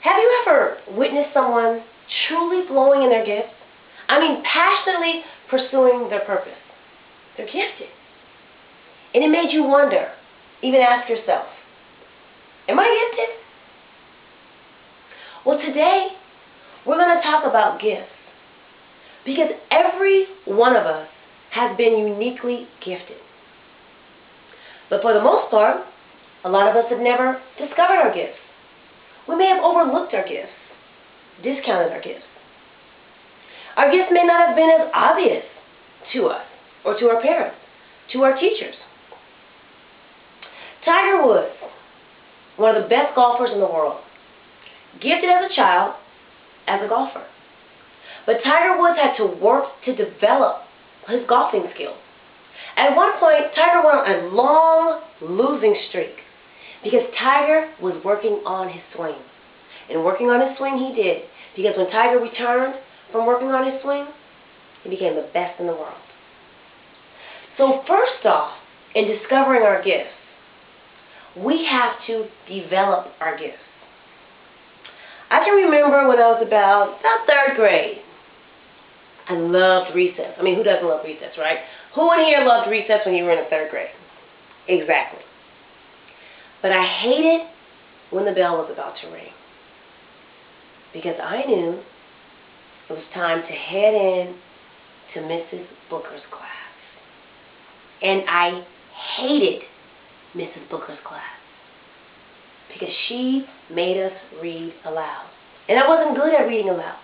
Have you ever witnessed someone truly flowing in their gifts? I mean, passionately pursuing their purpose. They're gifted. And it made you wonder, even ask yourself, am I gifted? Well, today, we're going to talk about gifts. Because every one of us has been uniquely gifted. But for the most part, a lot of us have never discovered our gifts. We may have overlooked our gifts, discounted our gifts. Our gifts may not have been as obvious to us, or to our parents, to our teachers. Tiger Woods, one of the best golfers in the world, gifted as a child as a golfer. But Tiger Woods had to work to develop his golfing skills. At one point, Tiger went on a long losing streak because Tiger was working on his swing. And working on his swing he did, because when Tiger returned from working on his swing, he became the best in the world. So first off, in discovering our gifts, we have to develop our gifts. I can remember when I was about 3rd grade. I loved recess. I mean, who doesn't love recess, right? Who in here loved recess when you were in the 3rd grade? Exactly. But I hated when the bell was about to ring, because I knew it was time to head in to Mrs. Booker's class. And I hated Mrs. Booker's class because she made us read aloud. And I wasn't good at reading aloud.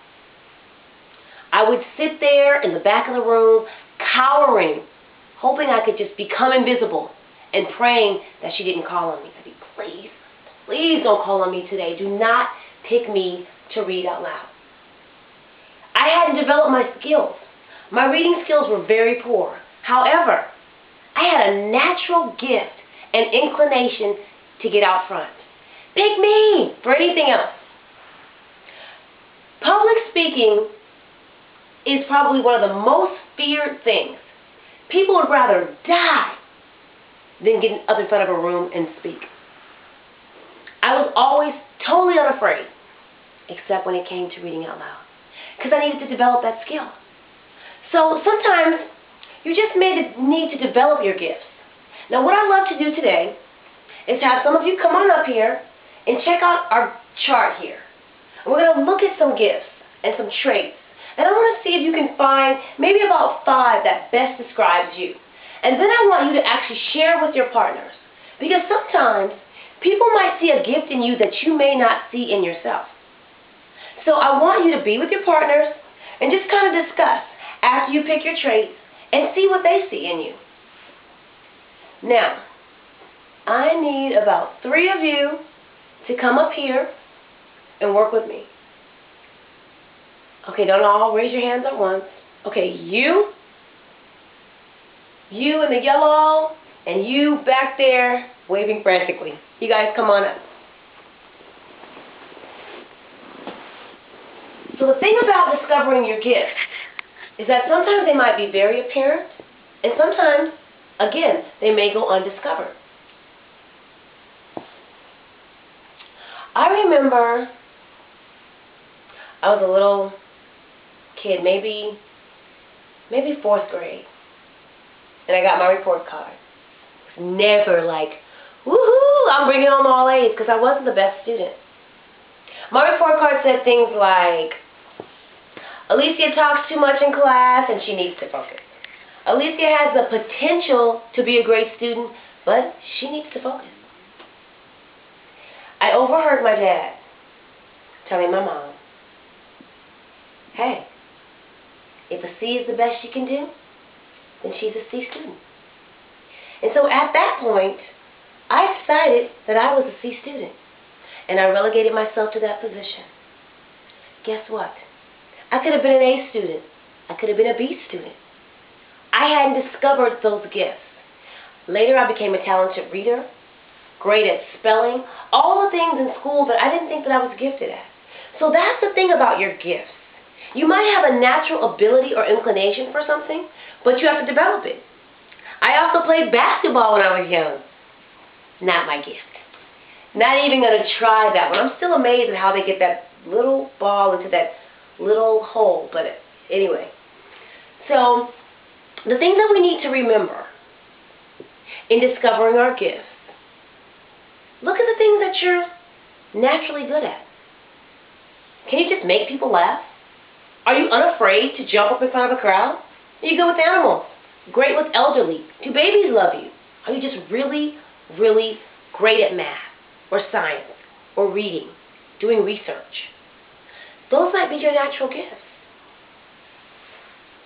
I would sit there in the back of the room, cowering, hoping I could just become invisible and praying that she didn't call on me. I'd be, please, please don't call on me today. Do not pick me to read out loud. I hadn't developed my skills. My reading skills were very poor. However, I had a natural gift and inclination to get out front. Pick me for anything else. Public speaking is probably one of the most feared things. People would rather die than get up in front of a room and speak. I was always totally unafraid, except when it came to reading out loud, because I needed to develop that skill. So sometimes you just need to develop your gifts. Now what I'd love to do today is have some of you come on up here and check out our chart here. And we're going to look at some gifts and some traits. And I want to see if you can find maybe about 5 that best describes you. And then I want you to actually share with your partners. Because sometimes people might see a gift in you that you may not see in yourself. So I want you to be with your partners and just kind of discuss after you pick your traits and see what they see in you. Now, I need about 3 of you to come up here and work with me. Okay, don't all raise your hands at once. Okay, you in the yellow, and you back there waving frantically. You guys come on up. So the thing about discovering your gifts is that sometimes they might be very apparent, and sometimes, again, they may go undiscovered. I remember I was a little kid, maybe 4th grade, and I got my report card. It was never like, woohoo, I'm bringing home all A's, because I wasn't the best student. My report card said things like, Alicia talks too much in class and she needs to focus. Alicia has the potential to be a great student, but she needs to focus. I overheard my dad telling my mom, hey, if a C is the best she can do, then she's a C student. And so at that point, I decided that I was a C student, and I relegated myself to that position. Guess what? I could have been an A student. I could have been a B student. I hadn't discovered those gifts. Later, I became a talented reader, great at spelling, all the things in school that I didn't think that I was gifted at. So that's the thing about your gifts. You might have a natural ability or inclination for something, but you have to develop it. I also played basketball when I was young. Not my gift. Not even going to try that one. I'm still amazed at how they get that little ball into that little hole. But anyway. So, the things that we need to remember in discovering our gifts. Look at the things that you're naturally good at. Can you just make people laugh? Are you unafraid to jump up in front of a crowd? Are you good with animals? Great with elderly? Do babies love you? Are you just really, really great at math or science or reading, doing research? Those might be your natural gifts.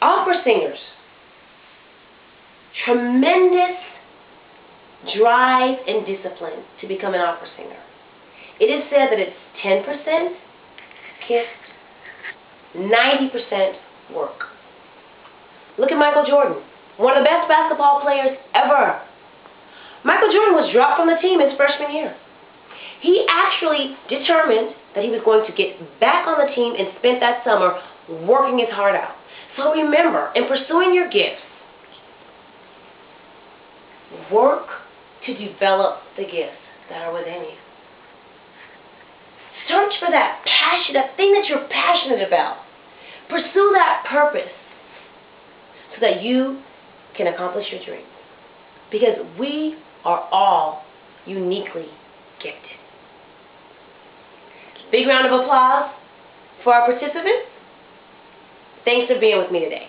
Opera singers. Tremendous drive and discipline to become an opera singer. It is said that it's 10% gift, 90% work. Look at Michael Jordan, one of the best basketball players ever. Michael Jordan was dropped from the team his freshman year. He actually determined that he was going to get back on the team and spent that summer working his heart out. So remember, in pursuing your gifts, work to develop the gifts that are within you. Search for that passion, that thing that you're passionate about. Pursue that purpose so that you can accomplish your dreams. Because we are all uniquely gifted. Big round of applause for our participants. Thanks for being with me today.